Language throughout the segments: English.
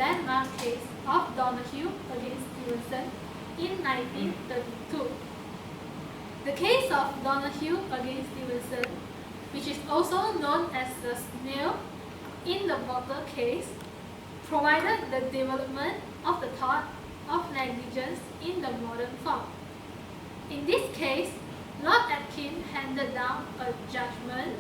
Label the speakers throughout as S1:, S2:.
S1: landmark case of Donahue against Stevenson in 1932. The case of Donahue against Stevenson, which is also known as the snail in the bottle case, provided the development of the thought of negligence in the modern form. In this case, Lord Atkin handed down a judgment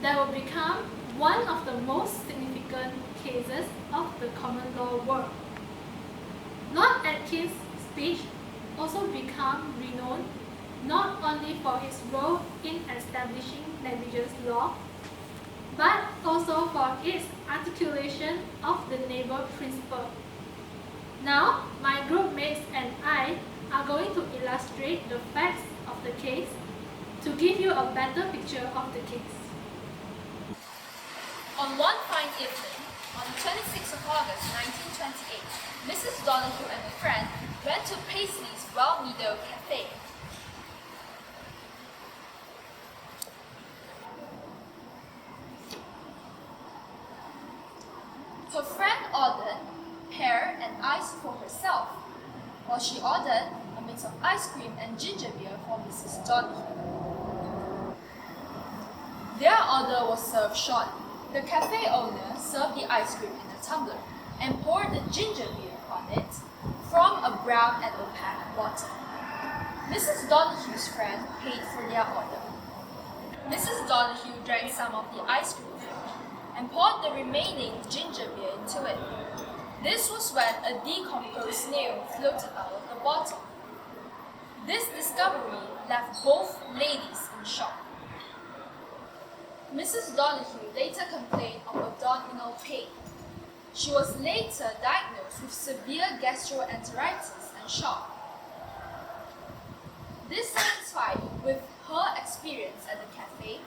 S1: that will become one of the most significant cases of the common law world. Lord Atkin's speech also became renowned not only for his role in establishing negligence law, but also for its articulation of the neighbor principle. Now, my group mates and I are going to illustrate the facts of the case to give you a better picture of the case.
S2: On one fine evening, on the 26th of August 1928, Mrs. Donahue and a friend went to Paisley's well-meadow cafe. Her friend ordered pear and ice for herself, while she ordered a mix of ice cream and ginger beer for Mrs. Donahue. Their order was served shortly. The cafe owner served the ice cream in a tumbler and poured the ginger beer on it from a brown and opaque bottle. Mrs. Donahue's friend paid for their order. Mrs. Donahue drank some of the ice cream and poured the remaining ginger beer into it. This was when a decomposed snail floated out of the bottle. This discovery left both ladies in shock. Mrs. Donahue later complained of abdominal pain. She was later diagnosed with severe gastroenteritis and shock. Dissatisfied with her experience at the cafe,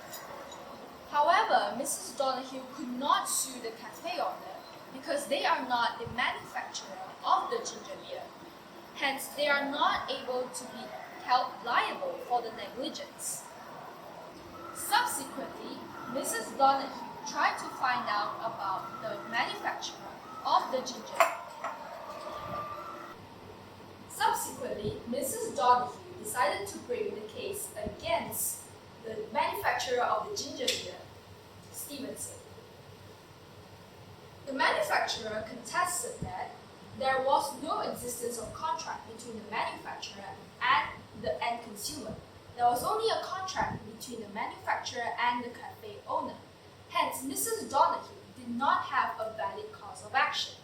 S2: however, Mrs. Donahue could not sue the cafe owner because they are not the manufacturer of the ginger beer. Hence, they are not able to be held liable for the negligence. Subsequently, Mrs. Donahue tried to find out about the manufacturer of the ginger beer. Subsequently, Mrs. Donahue decided to bring the case against the manufacturer of the ginger beer, Stevenson. The manufacturer contested that there was no existence of contract between the manufacturer and the end consumer. There was only a contract between the manufacturer and the cafe owner. Hence, Mrs. Donahue did not have a valid cause of action.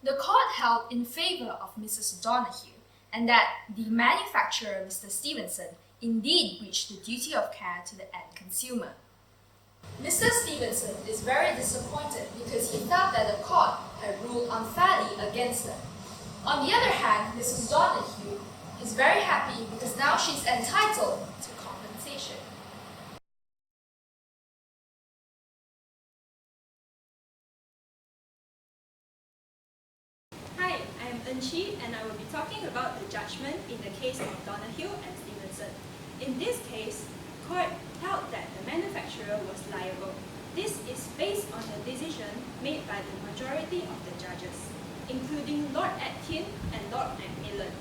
S2: The court held in favor of Mrs. Donahue and that the manufacturer, Mr. Stevenson, indeed breached the duty of care to the end consumer. Mr. Stevenson is very disappointed because he felt that the court had ruled unfairly against them. On the other hand, Mrs. Donahue is very happy because now she's entitled to compensation.
S3: Hi, I am Enchi and I will be talking about the judgment in the case of Donahue and Stevenson. In this case, court held that the manufacturer was liable. This is based on a decision made by the majority of the judges, including Lord Atkin and Lord Macmillan.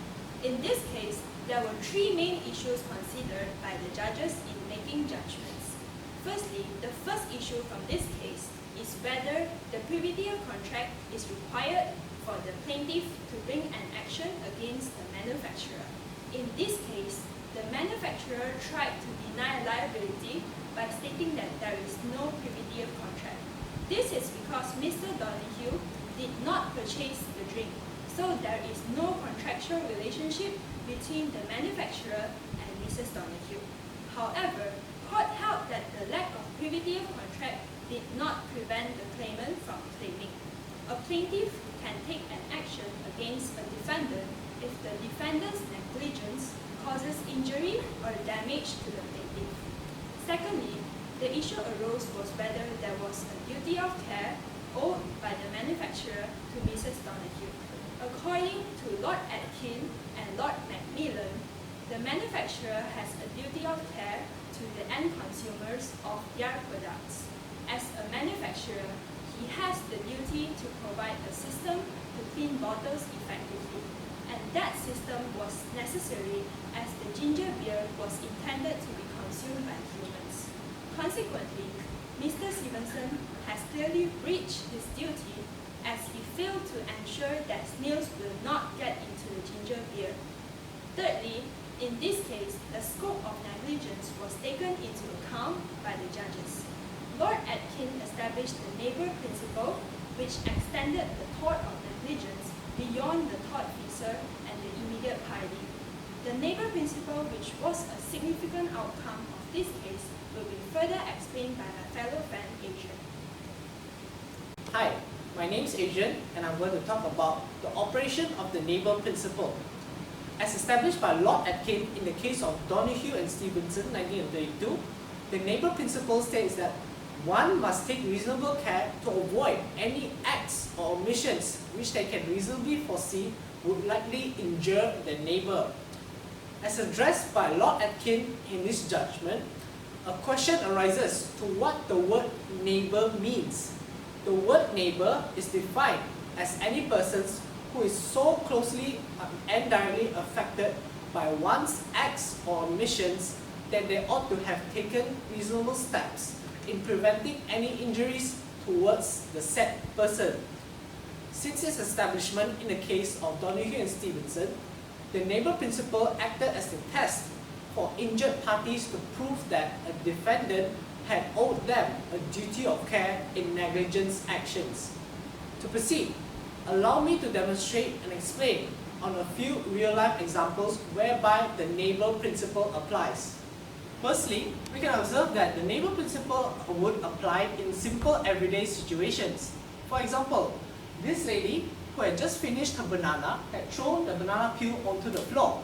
S3: In this case, there were three main issues considered by the judges in making judgments. Firstly, the first issue from this case is whether the privity of contract is required for the plaintiff to bring an action against the manufacturer. In this case, the manufacturer tried to deny liability by stating that there is no privity of contract. This is because Mr. Donahue did not purchase the drink, so there is no contractual relationship between the manufacturer and Mrs. Donahue. However, court held that the lack of privity of contract did not prevent the claimant from claiming. A plaintiff can take an action against a defendant if the defendant's negligence causes injury or damage to the plaintiff. Secondly, the issue arose was whether there was a duty of care owed by the manufacturer to Mrs. Donahue. According to Lord Atkin and Lord Macmillan, the manufacturer has a duty of care to the end consumers of their products. As a manufacturer, he has the duty to provide a bottles effectively, and that system was necessary as the ginger beer was intended to be consumed by humans. Consequently, Mr. Stevenson has clearly breached his duty as he failed to ensure that snails will not get into the ginger beer. Thirdly, in this case, the scope of negligence was taken into account by the judges. Lord Atkin established the neighbour principle, which extended the tort of negligence beyond the tortfeasor and the immediate party. The neighbour principle, which was a significant outcome of this case, will be further explained by my fellow friend Adrian.
S4: Hi, my name is Adrian and I'm going to talk about the operation of the neighbour principle. As established by Lord Atkin in the case of Donoghue and Stevenson 1932, the neighbour principle states that one must take reasonable care to avoid any acts or omissions which they can reasonably foresee would likely injure the neighbour. As addressed by Lord Atkin in this judgment, a question arises to what the word neighbour means. The word neighbour is defined as any persons who is so closely and directly affected by one's acts or omissions that they ought to have taken reasonable steps in preventing any injuries towards the said person. Since its establishment in the case of Donoghue and Stevenson, the neighbour principle acted as the test for injured parties to prove that a defendant had owed them a duty of care in negligence actions. To proceed, allow me to demonstrate and explain on a few real-life examples whereby the neighbour principle applies. Firstly, we can observe that the neighbour principle would apply in simple everyday situations. For example, this lady who had just finished her banana had thrown the banana peel onto the floor.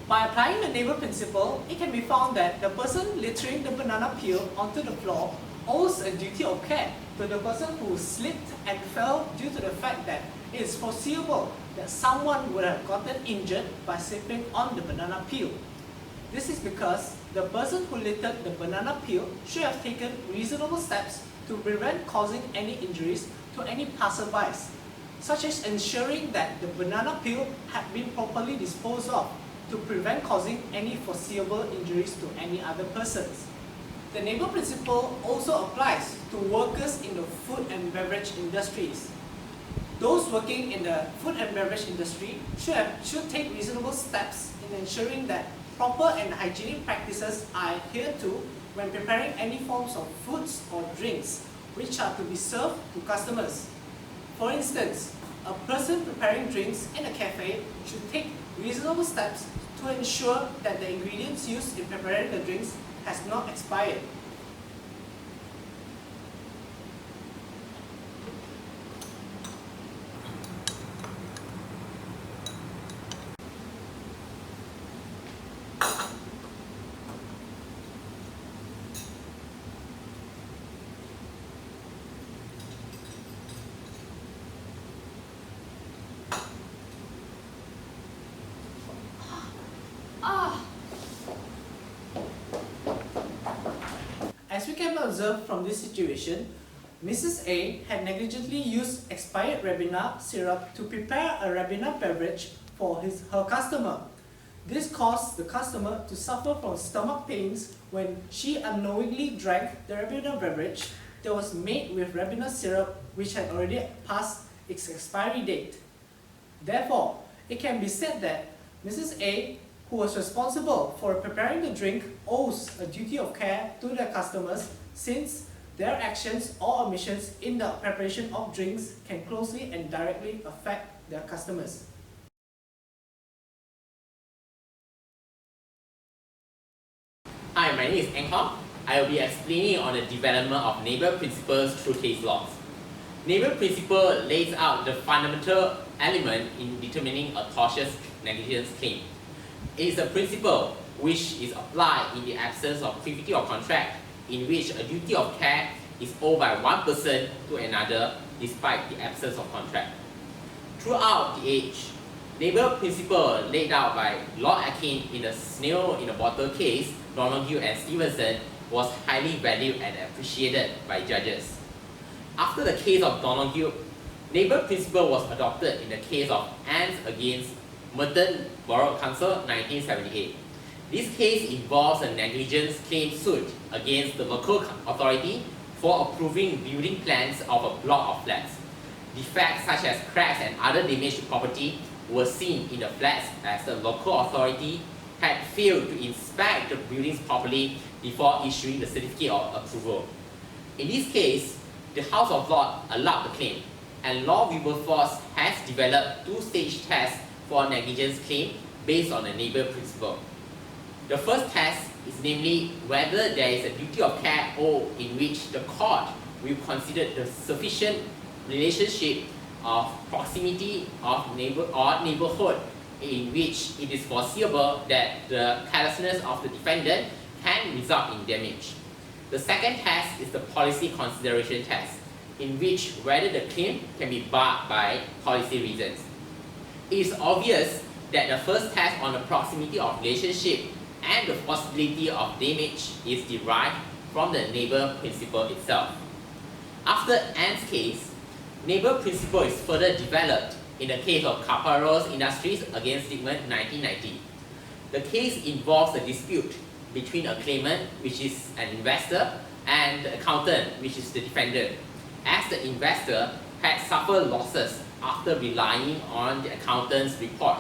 S4: By applying the neighbour principle, it can be found that the person littering the banana peel onto the floor owes a duty of care to the person who slipped and fell due to the fact that it is foreseeable that someone would have gotten injured by slipping on the banana peel. This is because the person who littered the banana peel should have taken reasonable steps to prevent causing any injuries to any passerbys, such as ensuring that the banana peel had been properly disposed of to prevent causing any foreseeable injuries to any other persons. The neighbour principle also applies to workers in the food and beverage industries. Those working in the food and beverage industry should take reasonable steps in ensuring that proper and hygienic practices are adhered to when preparing any forms of foods or drinks which are to be served to customers. For instance, a person preparing drinks in a cafe should take reasonable steps to ensure that the ingredients used in preparing the drinks has not expired. As we can observe from this situation, Mrs. A had negligently used expired Ribena syrup to prepare a Ribena beverage for her customer. This caused the customer to suffer from stomach pains when she unknowingly drank the Ribena beverage that was made with Ribena syrup which had already passed its expiry date. Therefore, it can be said that Mrs. A, who was responsible for preparing the drink, owes a duty of care to their customers since their actions or omissions in the preparation of drinks can closely and directly affect their customers.
S5: Hi, my name is Eng Hong. I will be explaining on the development of neighbour principles through case laws. Neighbour principle lays out the fundamental element in determining a tortious negligence claim. It is a principle which is applied in the absence of privity of contract, in which a duty of care is owed by one person to another despite the absence of contract. Throughout the age, neighbour principle laid out by Lord Atkin in the snail in a bottle case, Donoghue and Stevenson, was highly valued and appreciated by judges. After the case of Donahue, neighbor principle was adopted in the case of Ants against Merton Borough Council 1978. This case involves a negligence claim suit against the local authority for approving building plans of a block of flats. Defects such as cracks and other damage to property were seen in the flats as the local authority had failed to inspect the buildings properly before issuing the certificate of approval. In this case, the House of Lords allowed the claim, and Law Wilberforce has developed two-stage tests for negligence claim based on the neighbor principle. The first test is namely whether there is a duty of care owed in which the court will consider the sufficient relationship of proximity of neighborhood in which it is foreseeable that the carelessness of the defendant can result in damage. The second test is the policy consideration test, in which whether the claim can be barred by policy reasons. It is obvious that the first test on the proximity of relationship and the possibility of damage is derived from the neighbor principle itself. After Ant's case, neighbor principle is further developed in the case of Caparrós Industries against Sigmund 1990. The case involves a dispute between a claimant, which is an investor, and the accountant, which is the defendant, as the investor had suffered losses after relying on the accountant's report.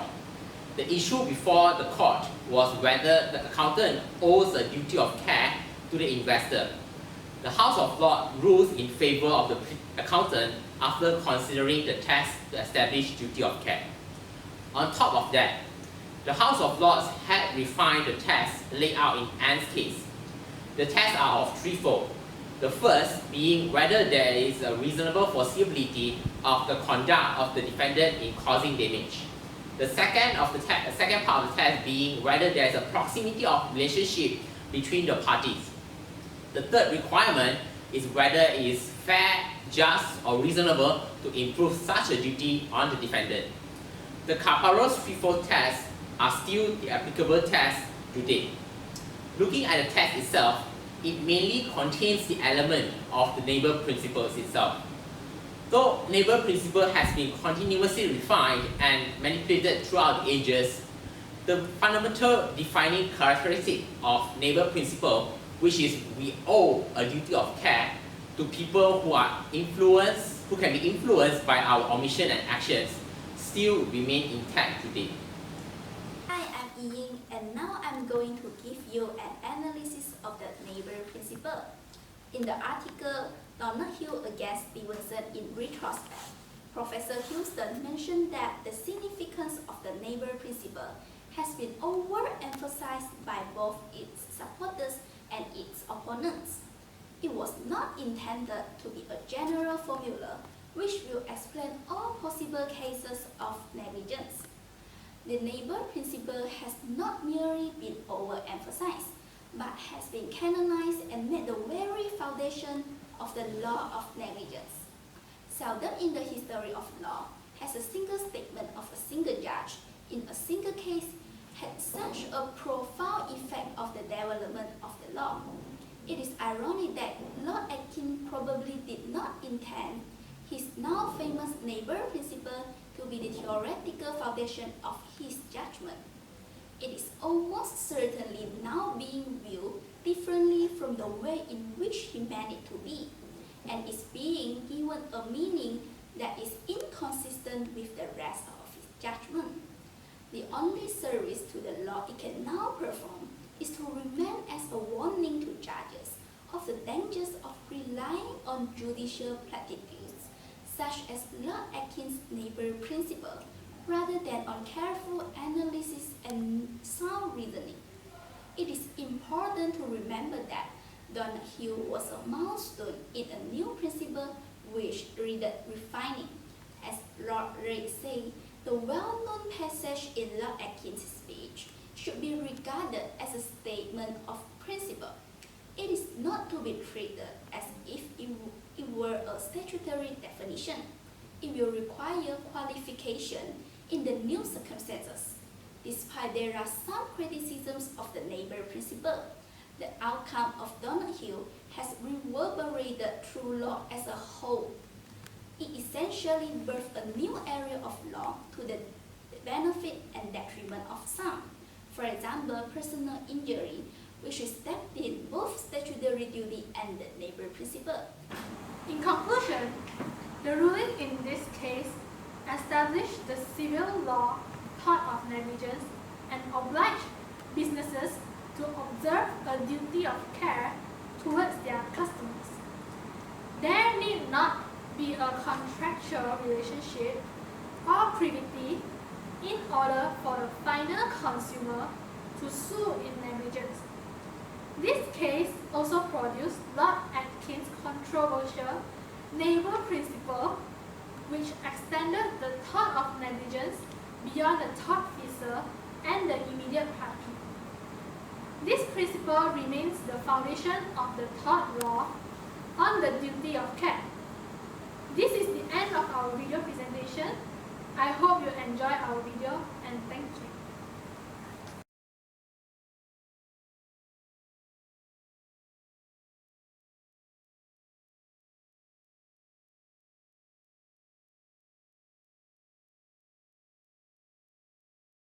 S5: The issue before the court was whether the accountant owes a duty of care to the investor. The House of Lords rules in favor of the accountant after considering the test to establish duty of care. On top of that, the House of Lords had refined the tests laid out in Ant's case. The tests are of threefold. The first being whether there is a reasonable foreseeability of the conduct of the defendant in causing damage. The second part of the test being whether there is a proximity of relationship between the parties. The third requirement is whether it is fair, just, or reasonable to impose such a duty on the defendant. The Caparrós threefold tests are still the applicable tests to date. Looking at the test itself, it mainly contains the element of the neighbor principles itself. Though neighbor principle has been continuously refined and manipulated throughout the ages, the fundamental defining characteristic of neighbor principle, which is we owe a duty of care to people who can be influenced by our omission and actions, still remain intact today.
S6: Hi, I'm Ying, and now I'm going to give you an analysis of the neighbor principle. In the article Donahue against Stevenson in retrospect, Professor Houston mentioned that the significance of the neighbor principle has been overemphasized by both its supporters and its opponents. It was not intended to be a general formula which will explain all possible cases of negligence. The neighbor principle has not merely been overemphasized, but has been canonized and made the very foundation of the law of negligence. Seldom in the history of law has a single statement of a single judge in a single case had such a profound effect of the development of the law. It is ironic that Lord Atkin probably did not intend his now famous neighbor principle to be the theoretical foundation of his judgment. It is almost certainly now being viewed differently from the way in which he meant it to be, and is being given a meaning that is inconsistent with the rest of his judgment. The only service to the law it can now perform is to remain as a warning to judges of the dangers of relying on judicial platitudes, such as Lord Atkin's neighbor principle, rather than on careful analysis and sound reasoning. It is important to remember that Donahue was a milestone in a new principle which needed refining. As Lord Reid said, the well-known passage in Lord Atkin's speech should be regarded as a statement of principle. It is not to be treated as if it were a statutory definition. It will require qualification in the new circumstances. Despite there are some criticisms of the neighbor principle, The outcome of Donahue has reverberated through law as a whole. It essentially birthed a new area of law to the benefit and detriment of some. For example, personal injury, which is stepped in both statutory duty and the neighbor principle.
S1: In conclusion, the ruling in this case established the civil law tort of negligence and obliged businesses to observe a duty of care towards their customers. There need not be a contractual relationship or privity in order for the final consumer to sue in negligence. This case also produced Lord Atkin's controversial neighbor principle, which extended the tort of negligence beyond the tortfeasor and the immediate party. This principle remains the foundation of the tort law on the duty of care. This is the end of our video presentation. I hope you enjoy our video and thank you.